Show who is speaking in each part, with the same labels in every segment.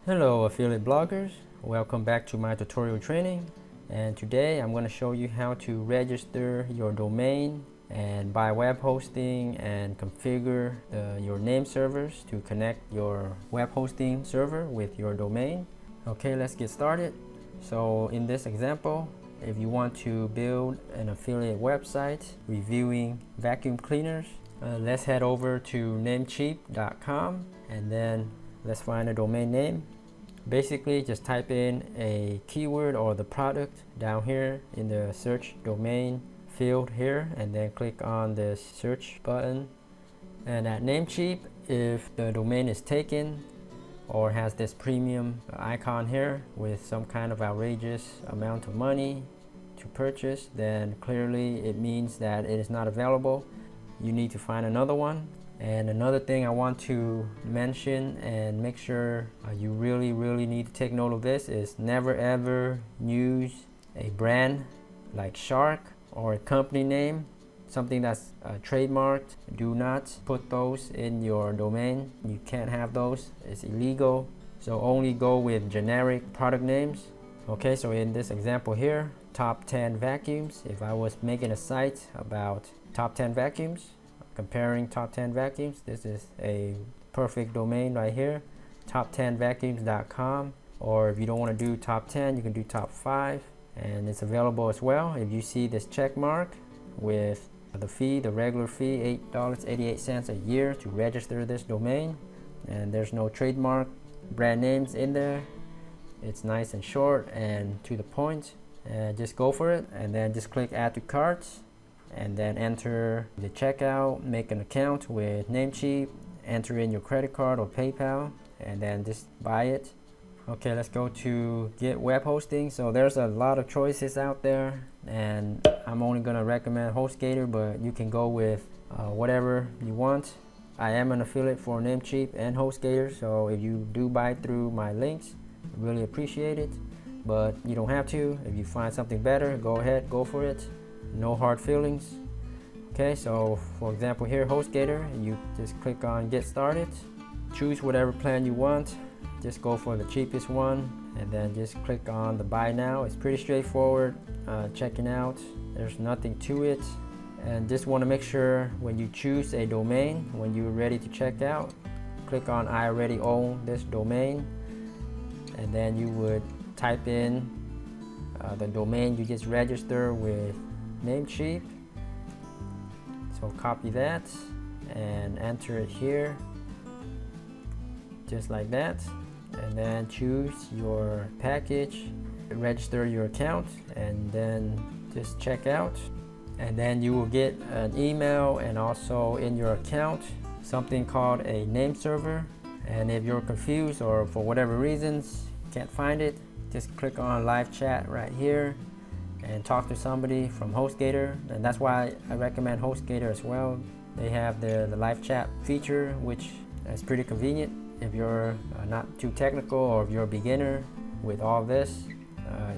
Speaker 1: Hello affiliate bloggers, welcome back to my tutorial training, and today I'm going to show you how to register your domain and buy web hosting and configure your name servers to connect your web hosting server with your domain. Okay, let's get started. So in this example, if you want to build an affiliate website reviewing vacuum cleaners, let's head over to namecheap.com and then let's find a domain name. Basically, just type in a keyword or the product down here in the search domain field here, and then click on the search button. And at Namecheap, if the domain is taken or has this premium icon here with some kind of outrageous amount of money to purchase, then clearly it means that it is not available. You need to find another one. And another thing I want to mention and make sure you really need to take note of this is never ever use a brand like Shark or a company name, something that's trademarked. Do not put those in your domain. You can't have those, it's illegal. So only go with generic product names. Okay, so in this example here, top 10 vacuums, if I was making a site about top 10 vacuums, comparing top 10 vacuums, this is a perfect domain right here, top10vacuums.com. Or if you don't want to do top 10, you can do top 5, and it's available as well. If you see this check mark with the fee, the regular fee, $8.88 a year to register this domain, and there's no trademark brand names in there, it's nice and short and to the point, and just go for it. And then just click add to carts and then enter the checkout, make an account with Namecheap, enter in your credit card or PayPal, and then just buy it. Okay, let's go to get web hosting. So there's a lot of choices out there, and I'm only gonna recommend HostGator, but you can go with whatever you want. I am an affiliate for Namecheap and HostGator, so if you do buy through my links, I really appreciate it, but you don't have to. If you find something better, go ahead, go for it. No hard feelings. Okay, so for example here, HostGator, you just click on get started, choose whatever plan you want, just go for the cheapest one, and then just click on the buy now. It's pretty straightforward checking out, there's nothing to it. And just want to make sure when you choose a domain, when you're ready to check out, click on I already own this domain, and then you would type in the domain you just registered with Namecheap. So copy that and enter it here, just like that, and then choose your package, register your account, and then just check out. And then you will get an email and also in your account something called a name server. And if you're confused or for whatever reasons can't find it, just click on live chat right here and talk to somebody from HostGator. And that's why I recommend HostGator as well. They have the live chat feature, which is pretty convenient if you're not too technical, or if you're a beginner with all this.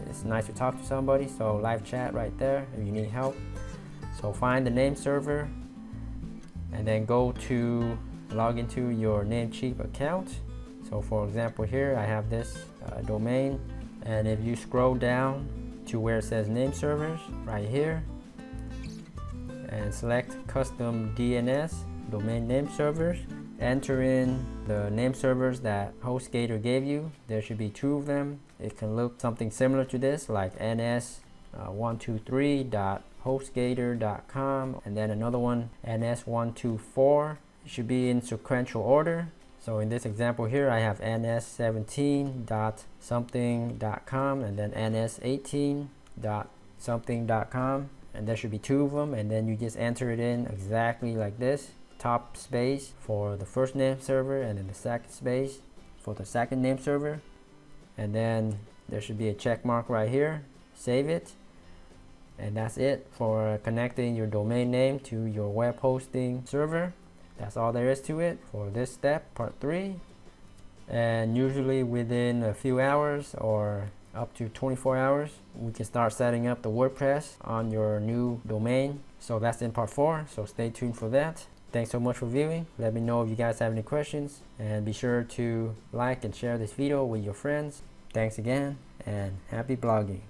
Speaker 1: It's nice to talk to somebody, so live chat right there if you need help. So find the name server and then go to log into your Namecheap account. So for example here, I have this domain, and if you scroll down to where it says name servers right here and select custom DNS, domain name servers, enter in the name servers that HostGator gave you. There should be 2 of them. It can look something similar to this, like ns123.hostgator.com, and then another one ns124. It should be in sequential order. So in this example here, I have ns17.something.com and then ns18.something.com, and there should be 2 of them. And then you just enter it in exactly like this, top space for the first name server, and then the second space for the second name server. And then there should be a check mark right here, save it. And that's it for connecting your domain name to your web hosting server. That's all there is to it for this step, part 3. And usually within a few hours or up to 24 hours, we can start setting up the WordPress on your new domain. So that's in part 4, so stay tuned for that. Thanks so much for viewing. Let me know if you guys have any questions, and be sure to like and share this video with your friends. Thanks again, and happy blogging.